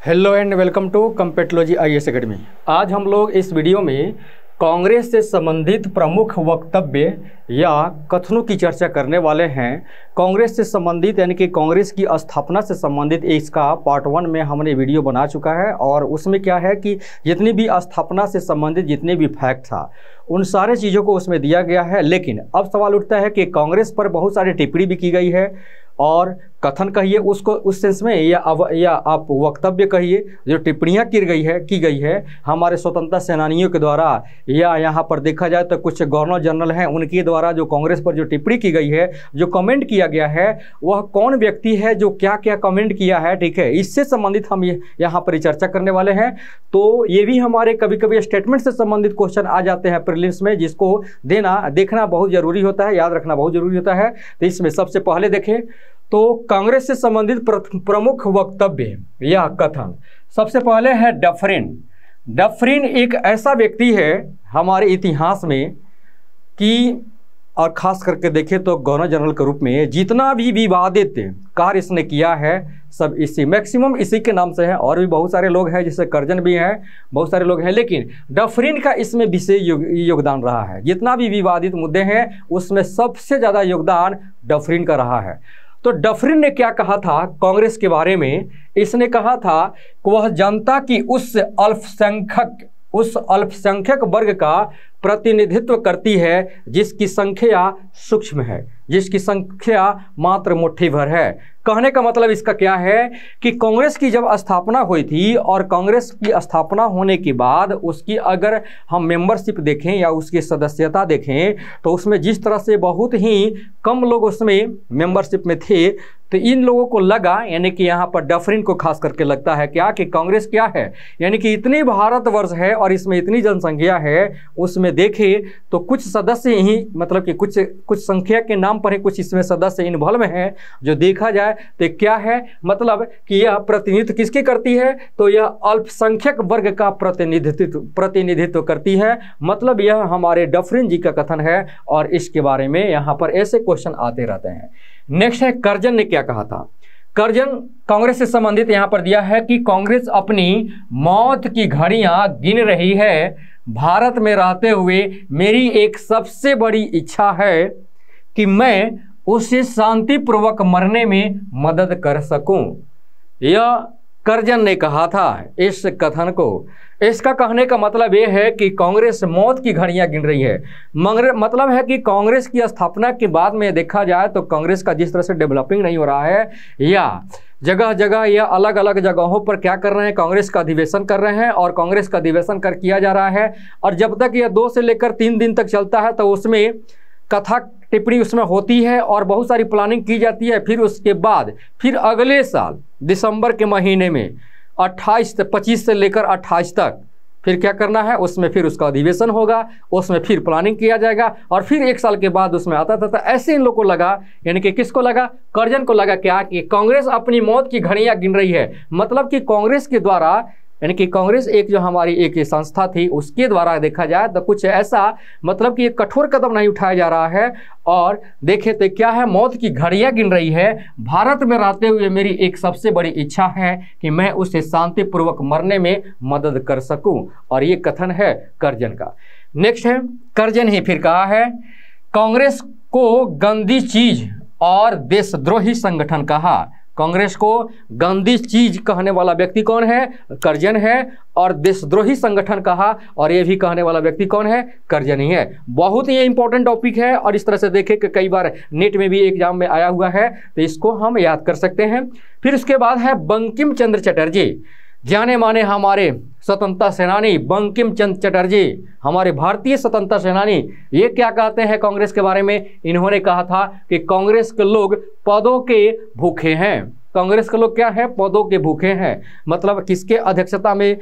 Hello and welcome to Competology IAS academy. आज हम लोग इस वीडियो में कांग्रेस से संबंधित प्रमुख वक्तव्य या कथनों की चर्चा करने वाले हैं। कांग्रेस से संबंधित यानी कि कांग्रेस की स्थापना से संबंधित इसका पार्ट 1 में हमने वीडियो बना चुका है और उसमें क्या है कि जितनी भी स्थापना से संबंधित जितने भी फैक्ट था उन सारे चीज़ों को उसमें दिया गया है। लेकिन अब सवाल उठता है कि कांग्रेस पर बहुत सारी टिप्पणी भी की गई है और कथन कहिए उसको उस सेंस में या आप वक्तव्य कहिए जो टिप्पणियाँ की गई है हमारे स्वतंत्रता सेनानियों के द्वारा, या यहाँ पर देखा जाए तो कुछ गवर्नर जनरल हैं उनके द्वारा जो कांग्रेस पर जो टिप्पणी की गई है, जो कमेंट किया गया है, वह कौन व्यक्ति है जो क्या क्या कमेंट किया है। ठीक है, इससे संबंधित हम यहाँ पर चर्चा करने वाले हैं। तो ये भी हमारे कभी कभी स्टेटमेंट से संबंधित क्वेश्चन आ जाते हैं प्रीलिम्स में, जिसको देखना बहुत ज़रूरी होता है, याद रखना बहुत ज़रूरी होता है। तो इसमें सबसे पहले देखें तो कांग्रेस से संबंधित प्रमुख वक्तव्य या कथन, सबसे पहले है डफरिन। डफरिन एक ऐसा व्यक्ति है हमारे इतिहास में कि और ख़ास करके देखें तो गवर्नर जनरल के रूप में जितना भी विवादित कार्य इसने किया है सब मैक्सिमम इसी के नाम से है। और भी बहुत सारे लोग हैं जैसे करजन भी हैं, बहुत सारे लोग हैं, लेकिन डफरिन का इसमें विशेष योगदान रहा है। जितना भी विवादित मुद्दे हैं उसमें सबसे ज़्यादा योगदान डफरिन का रहा है। तो डफरिन ने क्या कहा था कांग्रेस के बारे में? इसने कहा था कि वह जनता की उस अल्पसंख्यक वर्ग का प्रतिनिधित्व करती है जिसकी संख्या सूक्ष्म है, जिसकी संख्या मात्र मुट्ठी भर है। कहने का मतलब इसका क्या है कि कांग्रेस की जब स्थापना हुई थी और कांग्रेस की स्थापना होने के बाद उसकी अगर हम मेंबरशिप देखें या उसकी सदस्यता देखें तो उसमें जिस तरह से बहुत ही कम लोग उसमें मेंबरशिप में थे, तो इन लोगों को लगा, यानी कि यहाँ पर डफरिन को खास करके लगता है क्या कि कांग्रेस क्या है, यानी कि इतनी भारतवर्ष है और इसमें इतनी जनसंख्या है, उसमें देखें तो कुछ सदस्य ही मतलब कि कुछ संख्या के नाम पर ही कुछ इसमें सदस्य इन्वॉल्व हैं। जो देखा जाए तो क्या है मतलब कि यह प्रतिनिधित्व किसकी करती है, तो यह अल्पसंख्यक वर्ग का प्रतिनिधित्व करती है। मतलब यह हमारे डफरिन जी का कथन है और इसके बारे में यहाँ पर ऐसे क्वेश्चन आते रहते हैं। नेक्स्ट है करजन ने क्या कहा था। करजन कांग्रेस से संबंधित यहाँ पर दिया है कि कांग्रेस अपनी मौत की घड़ियां गिन रही है। भारत में रहते हुए मेरी एक सबसे बड़ी इच्छा है कि मैं उसे शांतिपूर्वक मरने में मदद कर सकूं। यह करजन ने कहा था इस कथन को। इसका कहने का मतलब ये है कि कांग्रेस मौत की घड़ियां गिन रही है। मगर मतलब है कि कांग्रेस की स्थापना के बाद में देखा जाए तो कांग्रेस का जिस तरह से डेवलपिंग नहीं हो रहा है, या जगह जगह या अलग अलग जगहों पर क्या कर रहे हैं, कांग्रेस का अधिवेशन कर रहे हैं और कांग्रेस का अधिवेशन किया जा रहा है। और जब तक यह 2 से लेकर 3 दिन तक चलता है तो उसमें कथा टिप्पणी उसमें होती है और बहुत सारी प्लानिंग की जाती है। फिर उसके बाद फिर अगले साल दिसंबर के महीने में 25 से लेकर 28 तक फिर क्या करना है, उसमें फिर उसका अधिवेशन होगा, उसमें फिर प्लानिंग किया जाएगा और फिर 1 साल के बाद उसमें आता था। तो ऐसे इन लोग को लगा, यानी कि किसको लगा, करजन को लगा क्या कि कांग्रेस अपनी मौत की घड़ियां गिन रही है। मतलब कि कांग्रेस के द्वारा, यानी कि कांग्रेस एक जो हमारी एक संस्था थी उसके द्वारा देखा जाए तो कुछ ऐसा मतलब कि एक कठोर कदम नहीं उठाया जा रहा है। और देखे तो क्या है, मौत की घड़ियां गिन रही है। भारत में रहते हुए मेरी एक सबसे बड़ी इच्छा है कि मैं उसे शांतिपूर्वक मरने में मदद कर सकूं। और ये कथन है करजन का। नेक्स्ट है, करजन ही फिर कहा है कांग्रेस को गंदी चीज और देशद्रोही संगठन कहा। कांग्रेस को गंदी चीज कहने वाला व्यक्ति कौन है, करजन है। और देशद्रोही संगठन कहा, और ये भी कहने वाला व्यक्ति कौन है, करजन ही है। बहुत ही इंपॉर्टेंट टॉपिक है और इस तरह से देखें कि कई बार नेट में भी एग्जाम में आया हुआ है, तो इसको हम याद कर सकते हैं। फिर उसके बाद है बंकिम चंद्र चटर्जी, जाने माने हमारे स्वतंत्रता सेनानी बंकिम चंद्र चटर्जी, हमारे भारतीय स्वतंत्रता सेनानी। ये क्या कहते हैं कांग्रेस के बारे में? इन्होंने कहा था कि कांग्रेस के लोग पदों के भूखे हैं। कांग्रेस के लोग क्या है, पदों के भूखे हैं। मतलब किसके अध्यक्षता में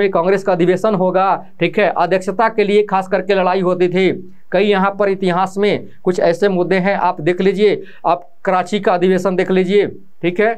कांग्रेस का अधिवेशन होगा, ठीक है, अध्यक्षता के लिए खास करके लड़ाई होती थी। कई यहाँ पर इतिहास में कुछ ऐसे मुद्दे हैं, आप देख लीजिए, आप कराची का अधिवेशन देख लीजिए, ठीक है,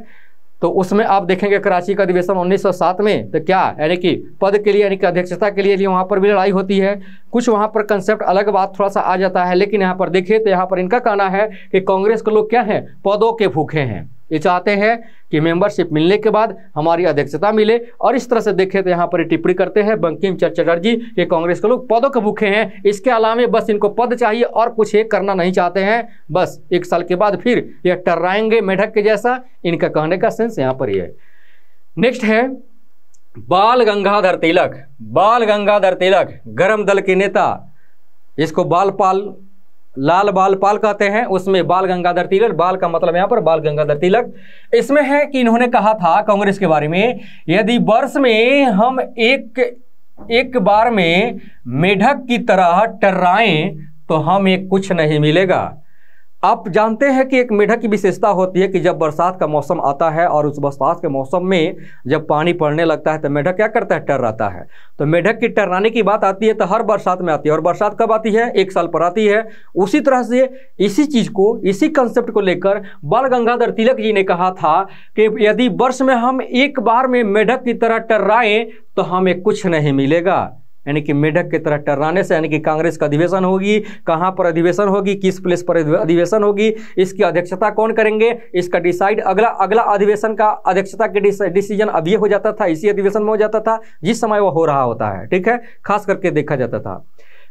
तो उसमें आप देखेंगे कराची का अधिवेशन 1907 में, तो क्या यानी कि पद के लिए यानी कि अध्यक्षता के लिए वहाँ पर भी लड़ाई होती है। कुछ वहाँ पर कंसेप्ट अलग बात थोड़ा सा आ जाता है, लेकिन यहाँ पर देखिए तो यहाँ पर इनका कहना है कि कांग्रेस के लोग क्या हैं, पदों के भूखे हैं। ये चाहते हैं कि मेंबरशिप मिलने के बाद हमारी अध्यक्षता मिले, और इस तरह से देखें तो यहाँ पर टिप्पणी करते हैं बंकिम चंद्र चटर्जी कि कांग्रेस के लोग पदों के भूखे हैं, इसके अलावा बस इनको पद चाहिए और कुछ एक करना नहीं चाहते हैं, बस 1 साल के बाद फिर ये टर्राएंगे मेढक के जैसा, इनका कहने का सेंस यहाँ पर ये है। नेक्स्ट है बाल गंगाधर तिलक। बाल गंगाधर तिलक गरम दल के नेता, इसको बालपाल, लाल बालपाल कहते हैं, उसमें बाल गंगाधर तिलक, बाल का मतलब यहाँ पर बाल गंगाधर तिलक, इसमें है कि इन्होंने कहा था कांग्रेस के बारे में, यदि वर्ष में हम एक बार में मेढक की तरह टर्राएं तो हमें कुछ नहीं मिलेगा। आप जानते हैं कि एक मेढक की विशेषता होती है कि जब बरसात का मौसम आता है और उस बरसात के मौसम में जब पानी पड़ने लगता है तो मेढक क्या करता है, टर्राता है। तो मेढक की टर्राने की बात आती है तो हर बरसात में आती है, और बरसात कब आती है, 1 साल पर आती है। उसी तरह से इसी चीज़ को, इसी कंसेप्ट को लेकर बाल गंगाधर तिलक जी ने कहा था कि यदि वर्ष में हम एक बार में मेढक की तरह टर्राएं तो हमें कुछ नहीं मिलेगा। यानी कि मेढक की तरह टर्राने से, यानी कि कांग्रेस का अधिवेशन होगी, कहाँ पर अधिवेशन होगी, किस प्लेस पर अधिवेशन होगी, इसकी अध्यक्षता कौन करेंगे, इसका डिसाइड अगला अधिवेशन का अध्यक्षता के डिसीजन अब ये हो जाता था, इसी अधिवेशन में हो जाता था जिस समय वो हो रहा होता है। ठीक है, खास करके देखा जाता था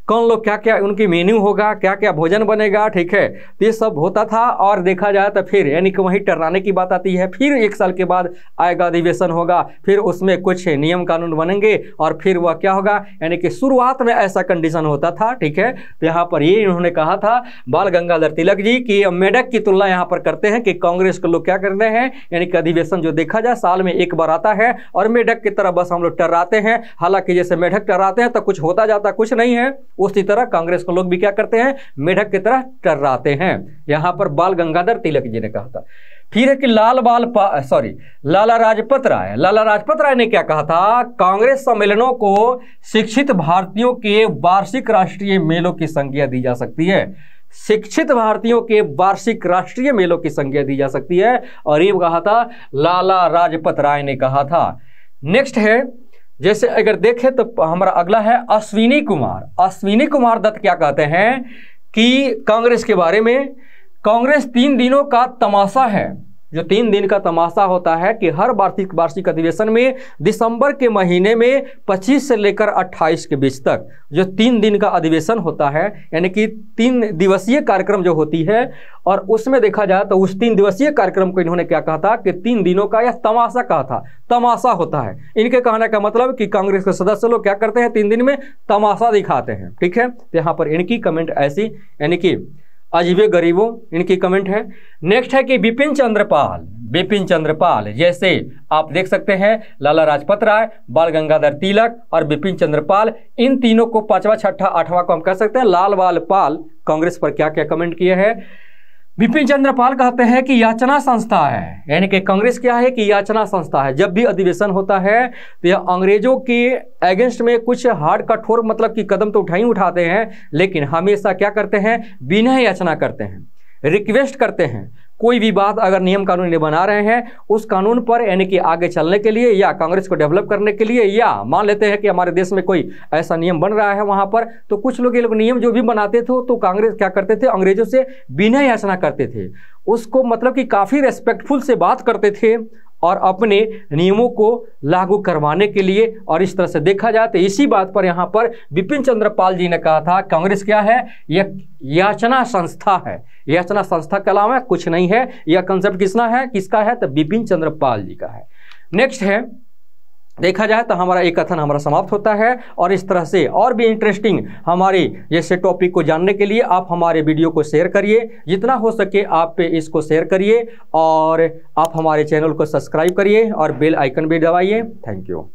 कौन लोग क्या क्या उनकी मेन्यू होगा, क्या क्या भोजन बनेगा। ठीक है, तो ये सब होता था। और देखा जाए तो फिर यानी कि वहीं टर्राने की बात आती है, फिर 1 साल के बाद आएगा अधिवेशन होगा, फिर उसमें कुछ नियम कानून बनेंगे और फिर वह क्या होगा, यानी कि शुरुआत में ऐसा कंडीशन होता था। ठीक है, तो यहाँ पर ये इन्होंने कहा था बाल गंगाधर तिलक जी कि मेढक की तुलना यहाँ पर करते हैं कि कांग्रेस के लोग क्या करते हैं, यानी कि अधिवेशन जो देखा जाए साल में 1 बार आता है और मेढक की तरह बस हम लोग टर्राते हैं। हालांकि जैसे मेढक टर्राते हैं तो कुछ होता जाता कुछ नहीं है, उसी तरह कांग्रेस के लोग भी क्या करते हैं, मेढक की तरह टर्राते हैं। यहां पर बाल गंगाधर तिलक जी ने कहा था। फिर है कि लाला लाजपत राय। लाला लाजपत राय ने क्या कहा था, कांग्रेस सम्मेलनों को शिक्षित भारतीयों के वार्षिक राष्ट्रीय मेलों की संज्ञा दी जा सकती है। शिक्षित भारतीयों के वार्षिक राष्ट्रीय मेलों की संज्ञा दी जा सकती है, और ये कहा था लाला लाजपत राय ने कहा था। नेक्स्ट है, जैसे अगर देखें तो हमारा अगला है अश्विनी कुमार। अश्विनी कुमार दत्त क्या कहते हैं कि कांग्रेस के बारे में, कांग्रेस 3 दिनों का तमाशा है। जो 3 दिन का तमाशा होता है कि हर वार्षिक अधिवेशन में दिसंबर के महीने में 25 से लेकर 28 के बीच तक जो 3 दिन का अधिवेशन होता है, यानी कि 3 दिवसीय कार्यक्रम जो होती है, और उसमें देखा जाए तो उस 3 दिवसीय कार्यक्रम को इन्होंने क्या कहा था कि 3 दिनों का यह तमाशा कहा था। तमाशा होता है, इनके कहने का मतलब कि कांग्रेस के सदस्य लोग क्या करते हैं, 3 दिन में तमाशा दिखाते हैं। ठीक है, तो यहाँ पर इनकी कमेंट ऐसी, यानी कि अजीबे गरीबों, इनकी कमेंट है। नेक्स्ट है कि बिपिन चंद्र पाल, जैसे आप देख सकते हैं लाला लाजपत राय, बाल गंगाधर तिलक और बिपिन चंद्र पाल, इन तीनों को 5वां 6वां 8वां को हम कह सकते हैं लाल बाल पाल। कांग्रेस पर क्या क्या कमेंट किए हैं। बिपिन चंद्र पाल कहते हैं कि याचना संस्था है, यानी कि कांग्रेस क्या है कि याचना संस्था है। जब भी अधिवेशन होता है तो यह अंग्रेजों के अगेंस्ट में कुछ हार्ड कठोर मतलब कि कदम तो उठाते हैं, लेकिन हमेशा क्या करते हैं, विनय याचना करते हैं, रिक्वेस्ट करते हैं। कोई भी बात अगर नियम कानून नहीं बना रहे हैं उस कानून पर, यानी कि आगे चलने के लिए या कांग्रेस को डेवलप करने के लिए, या मान लेते हैं कि हमारे देश में कोई ऐसा नियम बन रहा है वहां पर, तो कुछ लोग ये लोग नियम जो भी बनाते थे तो कांग्रेस क्या करते थे, अंग्रेजों से विनय याचना करते थे, उसको मतलब कि काफ़ी रेस्पेक्टफुल से बात करते थे और अपने नियमों को लागू करवाने के लिए। और इस तरह से देखा जाए तो इसी बात पर यहाँ पर बिपिन चंद्र पाल जी ने कहा था कांग्रेस क्या है, यह याचना संस्था है। याचना संस्था के अलावा कुछ नहीं है। यह कंसेप्ट किसका है तो बिपिन चंद्र पाल जी का है। नेक्स्ट है, देखा जाए तो हमारा एक कथन हमारा समाप्त होता है। और इस तरह से और भी इंटरेस्टिंग हमारे जैसे टॉपिक को जानने के लिए आप हमारे वीडियो को शेयर करिए, जितना हो सके आप इसको शेयर करिए, और आप हमारे चैनल को सब्सक्राइब करिए और बेल आइकन भी दबाइए। Thank you.